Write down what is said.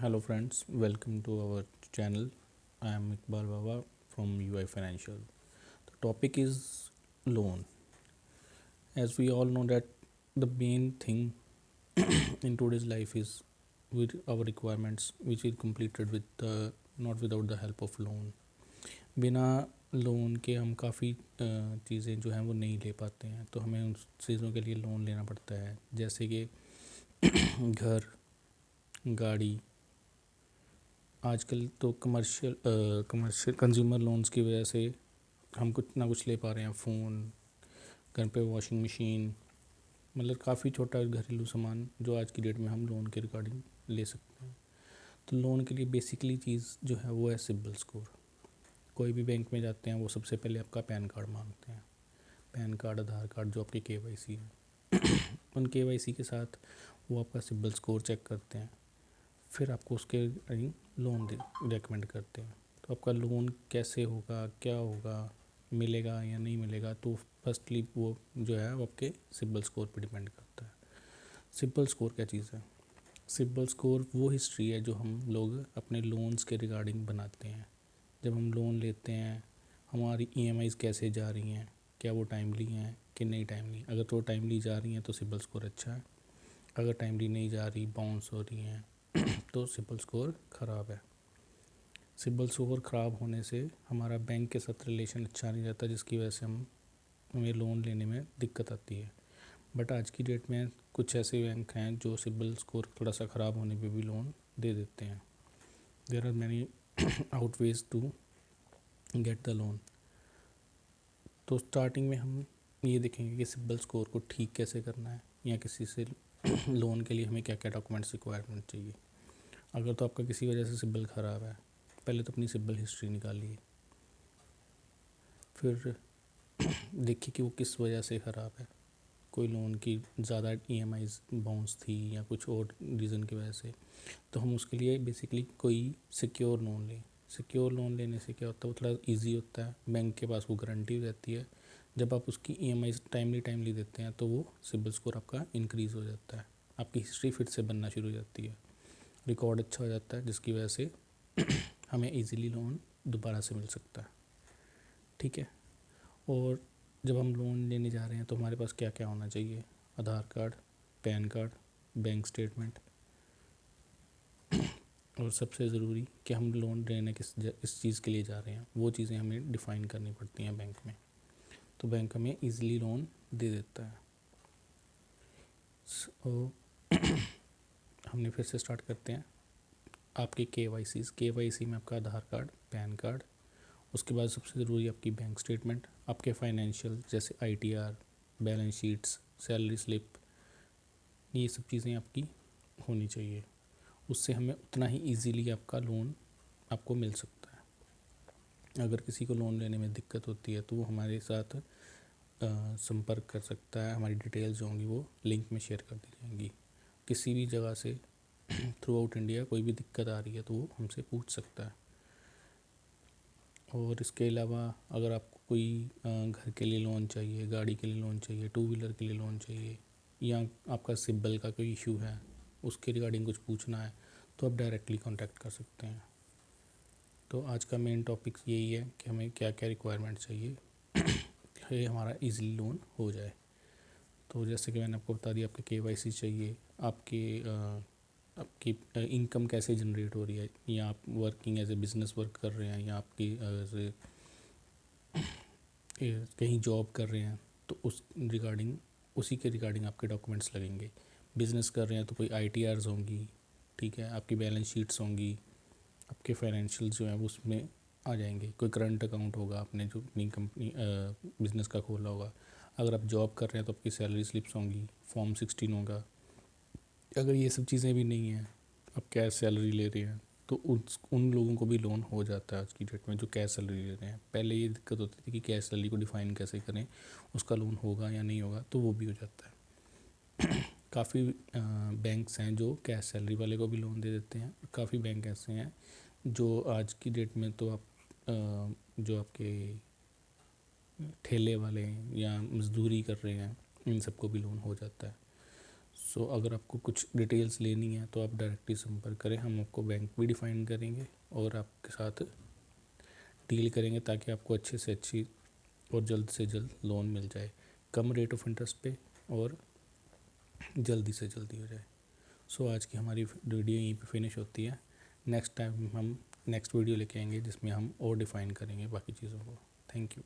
Hello friends, welcome to our channel. I am Iqbal Baba from UI Financial. The topic is loan. As we all know that the main thing in today's life is with our requirements which is completed with the not without the help of loan. बिना loan के हम काफ़ी चीज़ें जो हैं वो नहीं ले पाते हैं, तो हमें उन चीज़ों के लिए लोन लेना पड़ता है, जैसे कि घर, गाड़ी। आजकल तो कमर्शियल कंज्यूमर लोन्स की वजह से हम कुछ ना कुछ ले पा रहे हैं, फ़ोन, घर पे वॉशिंग मशीन, मतलब काफ़ी छोटा घरेलू सामान जो आज की डेट में हम लोन के रिगार्डिंग ले सकते हैं। तो लोन के लिए बेसिकली चीज़ जो है वो है सिबिल स्कोर। कोई भी बैंक में जाते हैं वो सबसे पहले आपका पैन कार्ड मांगते हैं, पैन कार्ड, आधार कार्ड, जो आपकी केवाईसी है उन केवाईसी के साथ वो आपका सिबिल स्कोर चेक करते हैं, फिर आपको उसके लोन रेकमेंड करते हैं। तो आपका लोन कैसे होगा, क्या होगा, मिलेगा या नहीं मिलेगा, तो फर्स्टली वो जो है वो आपके सिबिल स्कोर पे डिपेंड करता है। सिबिल स्कोर क्या चीज़ है? सिबिल स्कोर वो हिस्ट्री है जो हम लोग अपने लोन्स के रिगार्डिंग बनाते हैं। जब हम लोन लेते हैं, हमारी ईएमआईज़ कैसे जा रही हैं, क्या वो टाइमली हैं कि नहीं टाइमली। अगर तो टाइमली जा रही हैं तो सिबिल स्कोर अच्छा है, अगर टाइमली नहीं जा रही, बाउंस हो रही हैं तो सिबिल स्कोर ख़राब है। सिबिल स्कोर ख़राब होने से हमारा बैंक के साथ रिलेशन अच्छा नहीं रहता, जिसकी वजह से हमें लोन लेने में दिक्कत आती है। बट आज की डेट में कुछ ऐसे बैंक हैं जो सिबिल स्कोर थोड़ा सा ख़राब होने पे भी लोन दे देते हैं। There are many out ways to get the loan. तो स्टार्टिंग में हम ये देखेंगे कि सिबिल स्कोर को ठीक कैसे करना है, या किसी से लोन के लिए हमें क्या क्या डॉक्यूमेंट्स रिक्वायरमेंट चाहिए। अगर तो आपका किसी वजह से सिबिल ख़राब है, पहले तो अपनी सिबिल हिस्ट्री निकालिए, फिर देखिए कि वो किस वजह से ख़राब है। कोई लोन की ज़्यादा ईएमआईज़ बाउंस थी या कुछ और रीज़न की वजह से, तो हम उसके लिए बेसिकली कोई सिक्योर लोन लें। सिक्योर लोन लेने से क्या होता है, वो थोड़ा इजी होता है, बैंक के पास वो गारंटी रहती है। जब आप उसकी ईएमआईज़ टाइमली देते हैं तो वो सिबिल स्कोर आपका इंक्रीज़ हो जाता है, आपकी हिस्ट्री फिर से बनना शुरू हो जाती है, रिकॉर्ड अच्छा हो जाता है, जिसकी वजह से हमें इजीली लोन दोबारा से मिल सकता है। ठीक है। और जब हम लोन लेने जा रहे हैं तो हमारे पास क्या क्या होना चाहिए? Aadhaar card, PAN card, bank statement, और सबसे ज़रूरी कि हम लोन लेने इस चीज़ के लिए जा रहे हैं, वो चीज़ें हमें डिफ़ाइन करनी पड़ती हैं बैंक में, तो बैंक हमें ईज़िली लोन दे देता है। सो हमने फिर से स्टार्ट करते हैं। आपकी केवाईसी में आपका आधार कार्ड, पैन कार्ड, उसके बाद सबसे ज़रूरी आपकी बैंक स्टेटमेंट, आपके फाइनेंशियल जैसे ITR, balance sheets, salary slip, ये सब चीज़ें आपकी होनी चाहिए। उससे हमें उतना ही इजीली आपका लोन आपको मिल सकता है। अगर किसी को लोन लेने में दिक्कत होती है तो वो हमारे साथ संपर्क कर सकता है, हमारी डिटेल्स जो होंगी वो लिंक में शेयर कर दी जाएंगी। किसी भी जगह से थ्रू आउट इंडिया कोई भी दिक्कत आ रही है तो वो हमसे पूछ सकता है। और इसके अलावा अगर आपको कोई घर के लिए लोन चाहिए, गाड़ी के लिए लोन चाहिए, टू व्हीलर के लिए लोन चाहिए, या आपका सिबिल का कोई इशू है, उसके रिगार्डिंग कुछ पूछना है, तो आप डायरेक्टली कांटेक्ट कर सकते हैं। तो आज का मेन टॉपिक यही है कि हमें क्या क्या रिक्वायरमेंट चाहिए ये हमारा इजीली लोन हो जाए। तो जैसे कि मैंने आपको बता दिया, आपके केवाईसी चाहिए, आपकी इनकम कैसे जनरेट हो रही है, या आप working as a business work कर रहे हैं, या आपकी कहीं जॉब कर रहे हैं, तो उसी के रिगार्डिंग आपके डॉक्यूमेंट्स लगेंगे। बिज़नेस कर रहे हैं तो कोई आईटीआरज़ होंगी, ठीक है, आपकी बैलेंस शीट्स होंगी, आपके फाइनेंशियल जो है वो उसमें आ जाएंगे। कोई करंट अकाउंट होगा आपने जो अपनी कंपनी बिज़नेस का खोला होगा। अगर आप जॉब कर रहे हैं तो आपकी सैलरी स्लिप्स होंगी, फॉर्म 16 होगा। अगर ये सब चीज़ें भी नहीं हैं, आप कैश सैलरी ले रहे हैं, तो उन लोगों को भी लोन हो जाता है आज की डेट में, जो कैश सैलरी ले रहे हैं। पहले ये दिक्कत होती थी कि कैश सैलरी को डिफ़ाइन कैसे करें, उसका लोन होगा या नहीं होगा, तो वो भी हो जाता है। काफ़ी बैंक्स हैं जो कैश सैलरी वाले को भी लोन दे देते हैं, और काफ़ी बैंक ऐसे हैं जो आज की डेट में तो आप जो आपके ठेले वाले हैं या मजदूरी कर रहे हैं, इन सबको भी लोन हो जाता है। सो अगर आपको कुछ डिटेल्स लेनी है तो आप डायरेक्टली संपर्क करें, हम आपको बैंक भी डिफ़ाइन करेंगे और आपके साथ डील करेंगे ताकि आपको अच्छे से अच्छी और जल्द से जल्द लोन मिल जाए, कम रेट ऑफ इंटरेस्ट पे और जल्दी से जल्दी हो जाए। सो आज की हमारी वीडियो यहीं पे फिनिश होती है। नेक्स्ट टाइम हम नेक्स्ट वीडियो लेके आएंगे जिसमें हम और डिफ़ाइन करेंगे बाकी चीज़ों को। Thank you.